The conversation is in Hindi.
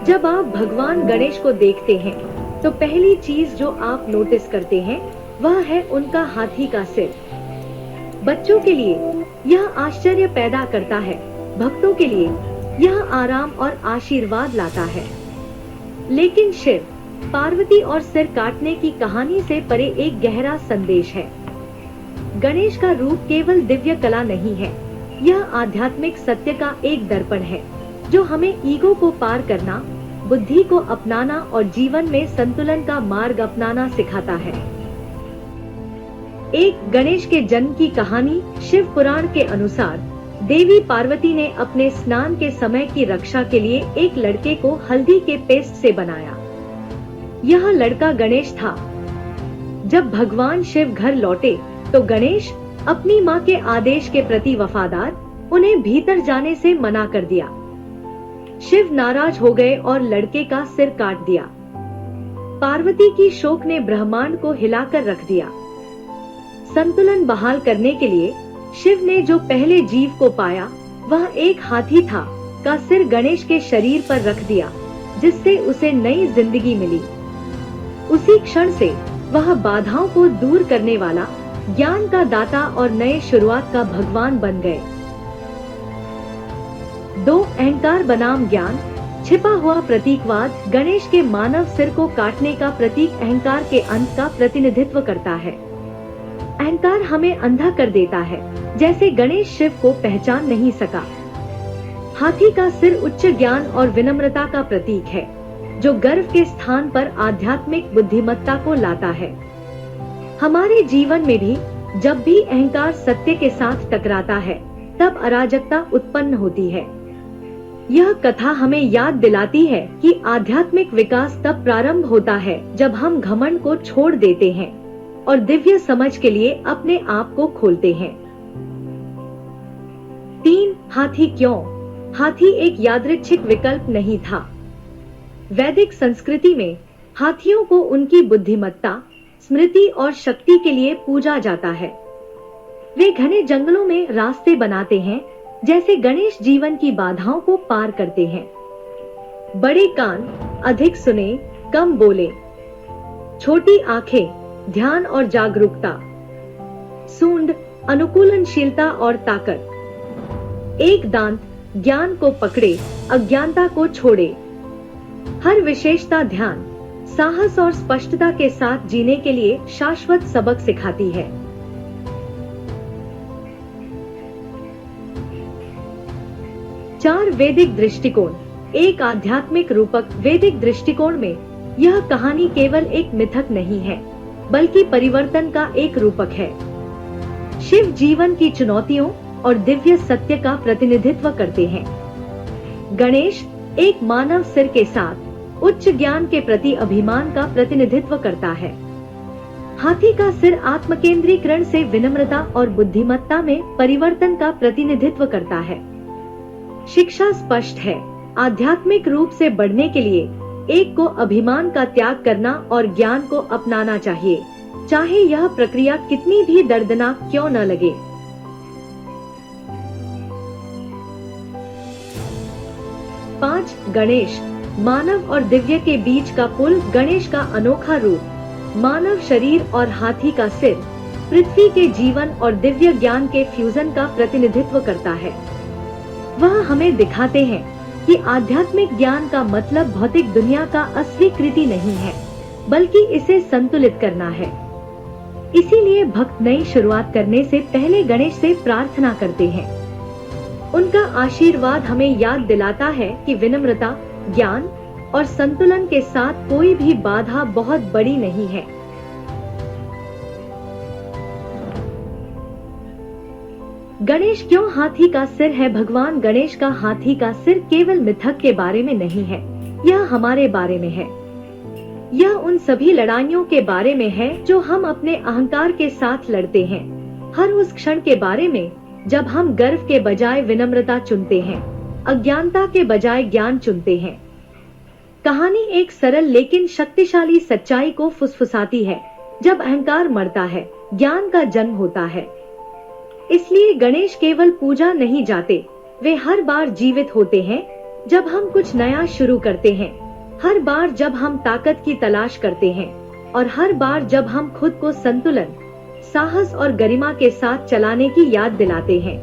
जब आप भगवान गणेश को देखते हैं तो पहली चीज जो आप नोटिस करते हैं वह है उनका हाथी का सिर। बच्चों के लिए यह आश्चर्य पैदा करता है, भक्तों के लिए यह आराम और आशीर्वाद लाता है। लेकिन शिव पार्वती और सिर काटने की कहानी से परे एक गहरा संदेश है। गणेश का रूप केवल दिव्य कला नहीं है, यह आध्यात्मिक सत्य का एक दर्पण है जो हमें ईगो को पार करना, बुद्धि को अपनाना और जीवन में संतुलन का मार्ग अपनाना सिखाता है। एक गणेश के जन्म की कहानी। शिव पुराण के अनुसार देवी पार्वती ने अपने स्नान के समय की रक्षा के लिए एक लड़के को हल्दी के पेस्ट से बनाया। यह लड़का गणेश था। जब भगवान शिव घर लौटे तो गणेश अपनी मां के आदेश के प्रति वफादार, उन्हें भीतर जाने से मना कर दिया। शिव नाराज हो गए और लड़के का सिर काट दिया। पार्वती की शोक ने ब्रह्मांड को हिलाकर रख दिया। संतुलन बहाल करने के लिए शिव ने जो पहले जीव को पाया वह एक हाथी था का सिर गणेश के शरीर पर रख दिया, जिससे उसे नई जिंदगी मिली। उसी क्षण से वह बाधाओं को दूर करने वाला, ज्ञान का दाता और नए शुरुआत का भगवान बन गए। 2 अहंकार बनाम ज्ञान। छिपा हुआ प्रतीकवाद। गणेश के मानव सिर को काटने का प्रतीक अहंकार के अंत का प्रतिनिधित्व करता है। अहंकार हमें अंधा कर देता है, जैसे गणेश शिव को पहचान नहीं सका। हाथी का सिर उच्च ज्ञान और विनम्रता का प्रतीक है, जो गर्व के स्थान पर आध्यात्मिक बुद्धिमत्ता को लाता है। हमारे जीवन में भी जब भी अहंकार सत्य के साथ टकराता है, तब अराजकता उत्पन्न होती है। यह कथा हमें याद दिलाती है कि आध्यात्मिक विकास तब प्रारंभ होता है जब हम घमंड को छोड़ देते हैं और दिव्य समझ के लिए अपने आप को खोलते हैं। 3. हाथी क्यों? हाथी एक यादृच्छिक विकल्प नहीं था। वैदिक संस्कृति में हाथियों को उनकी बुद्धिमत्ता, स्मृति और शक्ति के लिए पूजा जाता है। वे घने जंगलों में रास्ते बनाते हैं, जैसे गणेश जीवन की बाधाओं को पार करते हैं। बड़े कान, अधिक सुने, कम बोले। छोटी आंखें, ध्यान और जागरूकता। सूंड, अनुकूलनशीलता और ताकत। एक दांत, ज्ञान को पकड़े, अज्ञानता को छोड़े। हर विशेषता ध्यान, साहस और स्पष्टता के साथ जीने के लिए शाश्वत सबक सिखाती है। 4. वैदिक दृष्टिकोण। एक आध्यात्मिक रूपक। वैदिक दृष्टिकोण में यह कहानी केवल एक मिथक नहीं है, बल्कि परिवर्तन का एक रूपक है। शिव जीवन की चुनौतियों और दिव्य सत्य का प्रतिनिधित्व करते हैं। गणेश एक मानव सिर के साथ उच्च ज्ञान के प्रति अभिमान का प्रतिनिधित्व करता है। हाथी का सिर आत्मकेंद्रीकरण से विनम्रता और बुद्धिमत्ता में परिवर्तन का प्रतिनिधित्व करता है। शिक्षा स्पष्ट है, आध्यात्मिक रूप से बढ़ने के लिए एक को अभिमान का त्याग करना और ज्ञान को अपनाना चाहिए, चाहे यह प्रक्रिया कितनी भी दर्दनाक क्यों न लगे। 5. गणेश मानव और दिव्य के बीच का पुल। गणेश का अनोखा रूप, मानव शरीर और हाथी का सिर, पृथ्वी के जीवन और दिव्य ज्ञान के फ्यूजन का प्रतिनिधित्व करता है। वह हमें दिखाते हैं कि आध्यात्मिक ज्ञान का मतलब भौतिक दुनिया का अस्वीकृति नहीं है, बल्कि इसे संतुलित करना है। इसीलिए भक्त नई शुरुआत करने से पहले गणेश से प्रार्थना करते हैं। उनका आशीर्वाद हमें याद दिलाता है कि विनम्रता, ज्ञान और संतुलन के साथ कोई भी बाधा बहुत बड़ी नहीं है। गणेश क्यों हाथी का सिर है? भगवान गणेश का हाथी का सिर केवल मिथक के बारे में नहीं है, यह हमारे बारे में है। यह उन सभी लड़ाइयों के बारे में है जो हम अपने अहंकार के साथ लड़ते हैं। हर उस क्षण के बारे में जब हम गर्व के बजाय विनम्रता चुनते हैं, अज्ञानता के बजाय ज्ञान चुनते हैं। कहानी एक सरल लेकिन शक्तिशाली सच्चाई को फुसफुसाती है। जब अहंकार मरता है, ज्ञान का जन्म होता है। इसलिए गणेश केवल पूजा नहीं जाते, वे हर बार जीवित होते हैं जब हम कुछ नया शुरू करते हैं, हर बार जब हम ताकत की तलाश करते हैं, और हर बार जब हम खुद को संतुलन, साहस और गरिमा के साथ चलाने की याद दिलाते हैं।